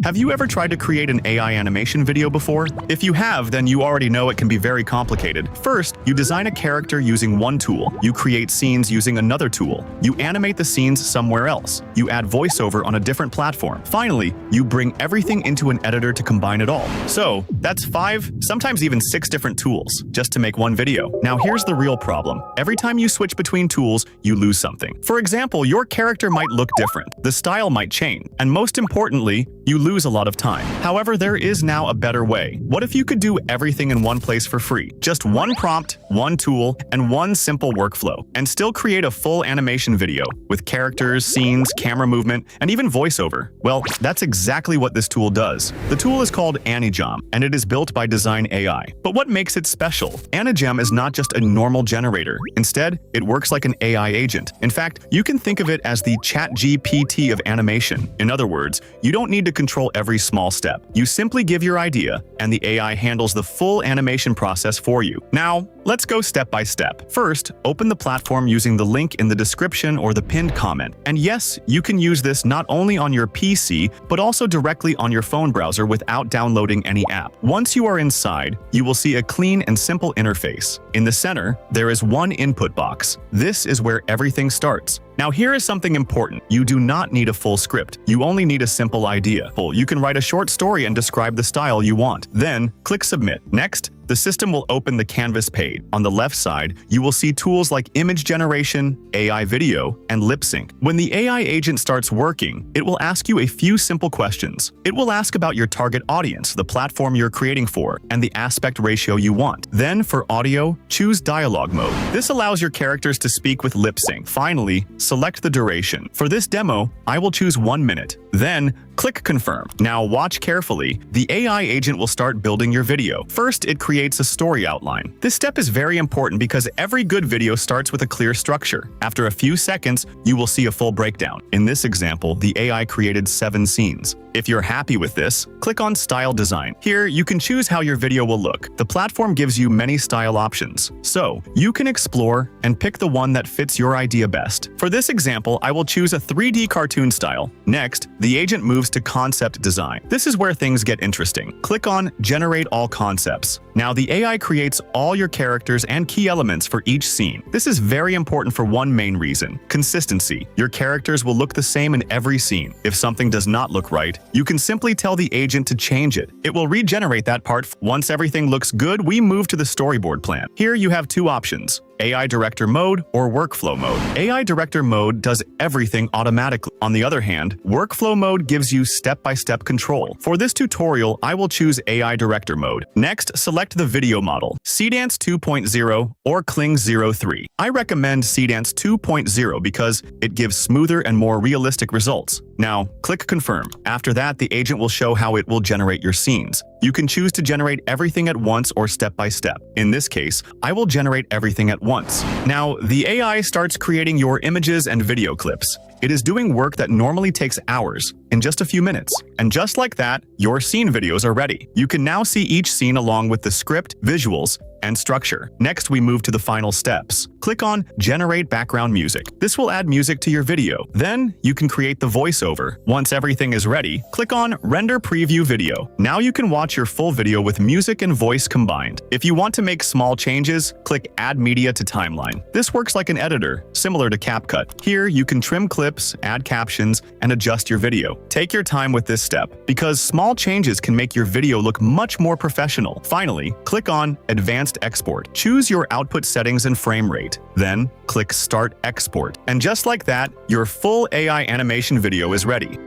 Have you ever tried to create an AI animation video before? If you have, then you already know it can be very complicated. First, you design a character using one tool. You create scenes using another tool. You animate the scenes somewhere else. You add voiceover on a different platform. Finally, you bring everything into an editor to combine it all. So, that's 5, sometimes even 6 different tools, just to make one video. Now here's the real problem. Every time you switch between tools, you lose something. For example, your character might look different. The style might change. And most importantly, you lose a lot of time. However, there is now a better way. What if you could do everything in one place for free? Just one prompt, one tool, and one simple workflow, and still create a full animation video with characters, scenes, camera movement, and even voiceover. Well, that's exactly what this tool does. The tool is called Anijam, and it is built by Dzine AI. But what makes it special? Anijam is not just a normal generator. Instead, it works like an AI agent. In fact, you can think of it as the ChatGPT of animation. In other words, you don't need to control every small step. You simply give your idea, and the AI handles the full animation process for you. Now, let's go step by step. First, open the platform using the link in the description or the pinned comment. And yes, you can use this not only on your PC, but also directly on your phone browser without downloading any app. Once you are inside, you will see a clean and simple interface. In the center, there is one input box. This is where everything starts. Now here is something important. You do not need a full script. You only need a simple idea. You can write a short story and describe the style you want. Then, click Submit. Next, the system will open the Canvas page. On the left side, you will see tools like image generation, AI video, and lip sync. When the AI agent starts working, it will ask you a few simple questions. It will ask about your target audience, the platform you're creating for, and the aspect ratio you want. Then, for audio, choose dialogue mode. This allows your characters to speak with lip sync. Finally, select the duration. For this demo, I will choose 1 minute. Then, click Confirm. Now watch carefully. The AI agent will start building your video. First, it creates a story outline. This step is very important because every good video starts with a clear structure. After a few seconds, you will see a full breakdown. In this example, the AI created 7 scenes. If you're happy with this, click on Style Design. Here, you can choose how your video will look. The platform gives you many style options, so you can explore and pick the one that fits your idea best. For this example, I will choose a 3D cartoon style. Next, the agent moves to Concept Design. This is where things get interesting. Click on Generate All Concepts. Now the AI creates all your characters and key elements for each scene. This is very important for one main reason: consistency. Your characters will look the same in every scene. If something does not look right, you can simply tell the agent to change it. It will regenerate that part. Once everything looks good, we move to the storyboard plan. Here you have 2 options: AI Director Mode or Workflow Mode. AI Director Mode does everything automatically. On the other hand, Workflow Mode gives you step-by-step control. For this tutorial, I will choose AI Director Mode. Next, select the video model, Seedance 2.0 or Kling 03. I recommend Seedance 2.0 because it gives smoother and more realistic results. Now, click Confirm. After that, the agent will show how it will generate your scenes. You can choose to generate everything at once or step by step. In this case, I will generate everything at once. Now, the AI starts creating your images and video clips. It is doing work that normally takes hours in just a few minutes. And just like that, your scene videos are ready. You can now see each scene along with the script, visuals, and structure. Next, we move to the final steps. Click on Generate Background Music. This will add music to your video. Then, you can create the voiceover. Once everything is ready, click on Render Preview Video. Now you can watch your full video with music and voice combined. If you want to make small changes, click Add Media to Timeline. This works like an editor, similar to CapCut. Here, you can trim clips, add captions, and adjust your video. Take your time with this step, because small changes can make your video look much more professional. Finally, click on Advanced Export. Choose your output settings and frame rate. Then, click Start Export. And just like that, your full AI animation video is ready.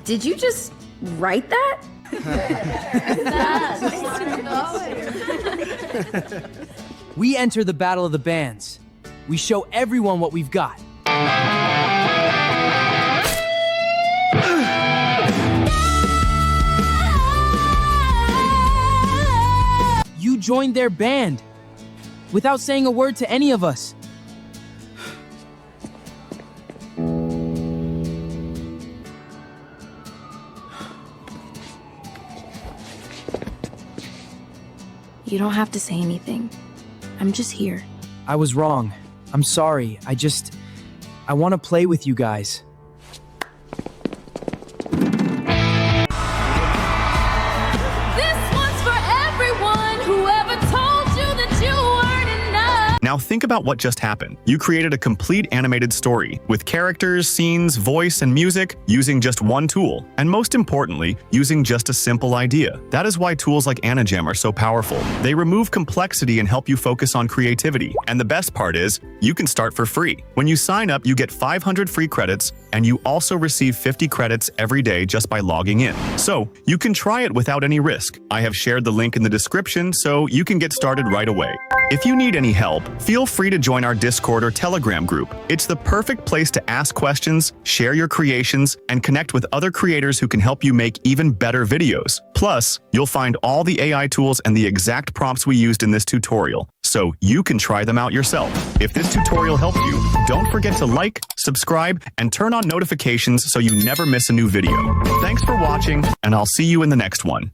Did you just write that? We enter the Battle of the Bands. We show everyone what we've got. You joined their band without saying a word to any of us. You don't have to say anything. I'm just here. I was wrong. I'm sorry. I want to play with you guys. This one's for everyone. Whoever told you that you weren't enough. Now think about what just happened. You created a complete animated story with characters, scenes, voice, and music using just one tool, and most importantly, using just a simple idea. That is why tools like Anijam are so powerful. They remove complexity and help you focus on creativity. And the best part is, you can start for free. When you sign up, you get 500 free credits, and you also receive 50 credits every day just by logging in. So, you can try it without any risk. I have shared the link in the description so you can get started right away. If you need any help, feel free to join our Discord or Telegram group. It's the perfect place to ask questions, share your creations, and connect with other creators who can help you make even better videos. Plus, you'll find all the AI tools and the exact prompts we used in this tutorial, so you can try them out yourself. If this tutorial helped you, don't forget to like, subscribe, and turn on notifications so you never miss a new video. Thanks for watching, and I'll see you in the next one.